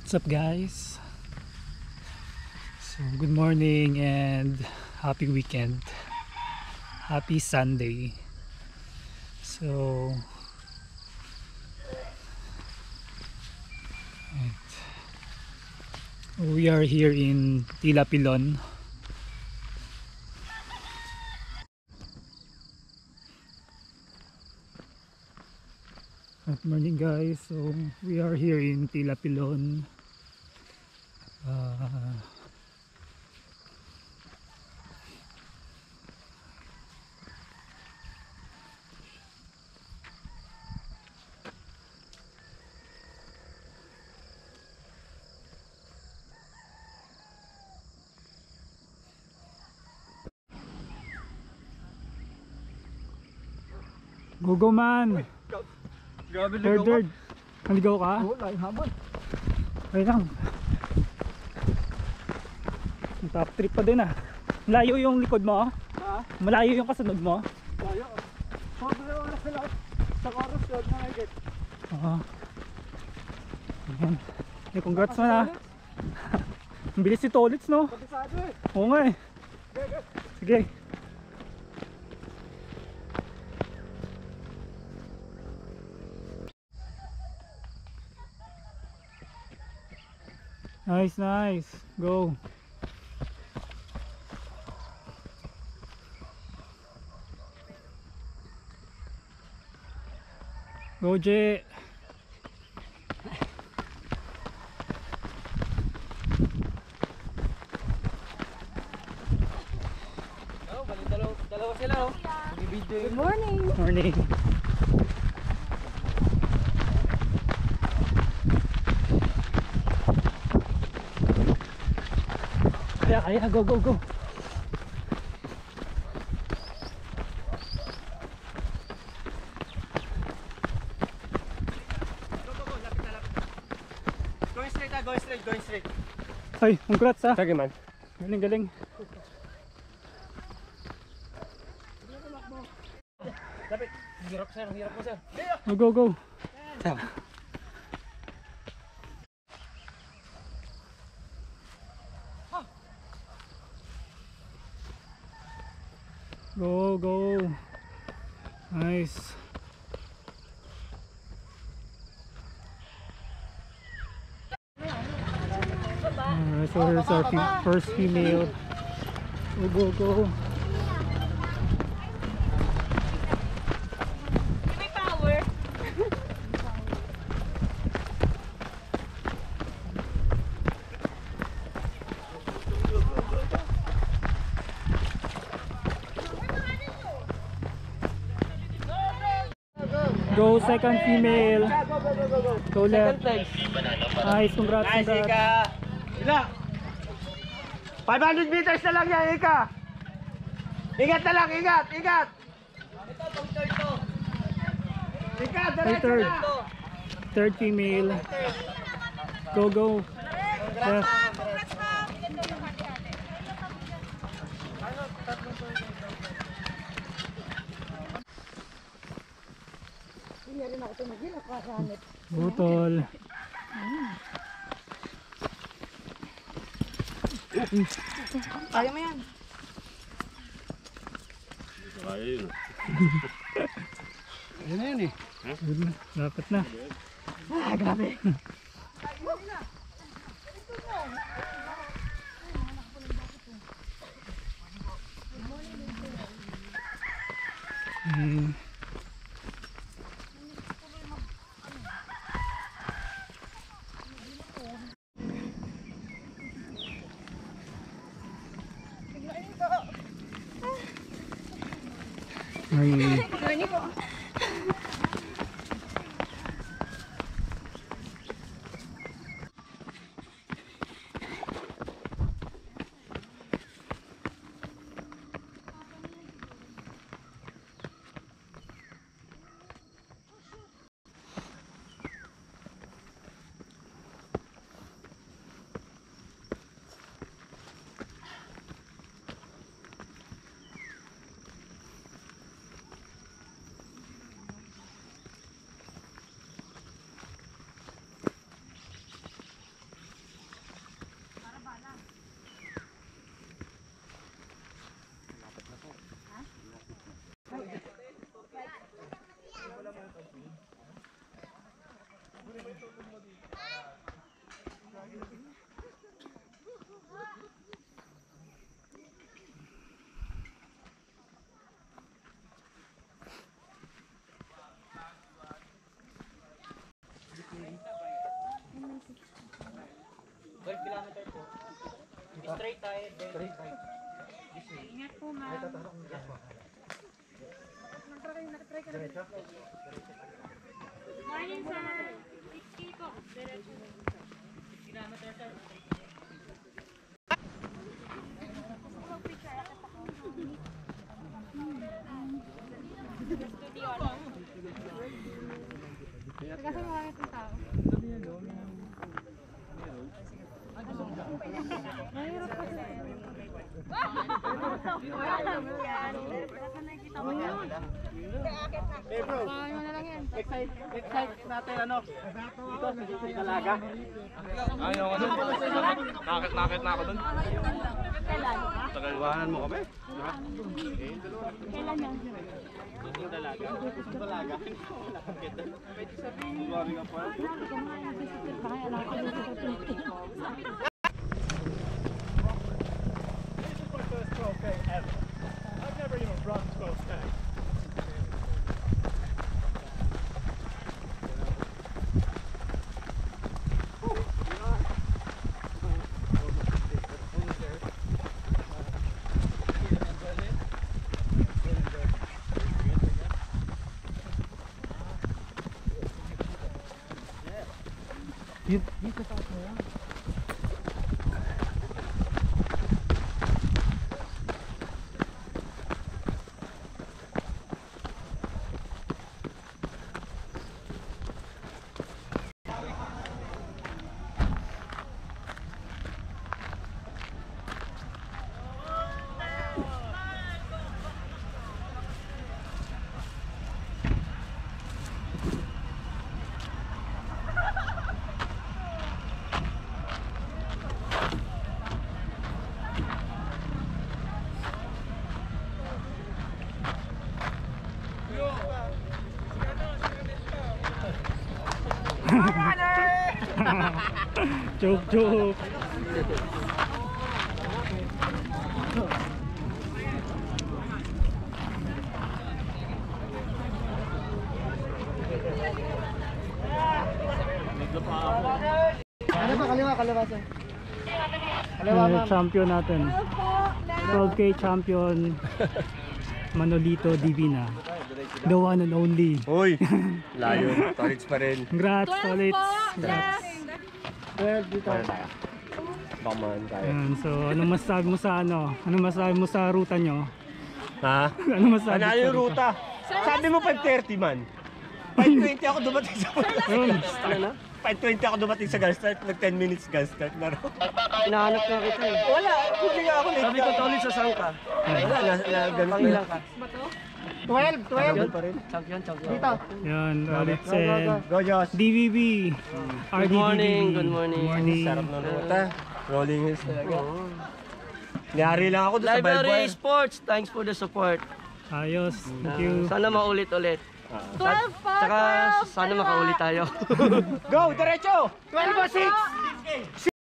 What's up guys? So good morning and happy weekend. Happy Sunday. So we are here in Tila Pilon. Good morning guys. So we are here in Tila Pilon. Go man! Grabe ligaw ka. Third. Naligaw ka? Oo, laing habol. Ay lang. Top trip pa din ah. Malayo yung likod mo? Ha? Malayo yung kasunod mo? Kaya. Sobrang oras na lang. Sa oras yun, nakagit. Oo. Ayan. Eh, congrats man ah. Ang bilis si Tolits no? Kabisado eh. Oo nga eh. Sige. Nice, nice. Go. Go, J. Oh, bali dalawa sila oh. Mag-video. Good morning. Morning. Kaya, go, go, go. Going straight ah, going straight, going straight. Ay, congrats ah. Sige man. Galing, galing. Lapit. Hirap sir, hirap mo sir. Go, go, go. Go, go. Nice. Alright, so here's our first female. Go, go, go. May power. Go, second female. Go left. Place. Nice, congrats, Nice, congrats. Ika. Ila. 500 meters na lang yan, Ika. Ingat na lang, ingat, ingat. Ito, third to. Ika, diretso Third. na. Third female. Go, go. Left. Congrats ma'am. Ganda yung hati-hati. Butol. Kaya mo yan. Yan na yan eh. Good na. Dapat na. Ah, grabe. Ay, Morning po. po, ma'am. Morning, sir. 6K po. Diretso. Kasi marami pong tao. Mahirap pa sila. Eh bro, Ano na lang yan. excite natin ano? Dito sa Dalaga. Ayaw ko dun. Nakit na ako dun. Kailan? Tagaliwanan mo kami. Kailan yan? Dalaga. Dalaga. Kumari ka pa. Baka alam ko dito sa Philippines. First trophy ever. I've never even brought a trophy. Joke. Champion natin. 12K champion Manolito Divina. The one and only. Uy! Layo. Tolits pa rin. Congrats, Tolits. Yes! Baman tayo. Ayan, so anong masasabi mo sa Anong masasabi mo sa ruta nyo? Ha? Anong masasabi Ano sa yung ruta? Sabi mo 5:30 man. 5:20 ako dumating sa Yun. 5:20 ako dumating sa gas start. Nag 10 minutes gas start na rin. Hinahanap na kita eh. Wala. Hindi nga ako late. Sabi ko Tolits sa sangka. Wala. Ganun Pangilang ka. 12 pa rin. Champion. Dito. Yan, Tolits and Go Josh. DVB. Good morning. Good morning. Sarap ng ruta. Rolling hills talaga. Niyari lang ako doon sa Library Balboa. Sports, thanks for the support. Ayos, thank you. Sana maulit-ulit. 12 po! Tsaka sana makaulit tayo. Go! Diretso! 12 o 6!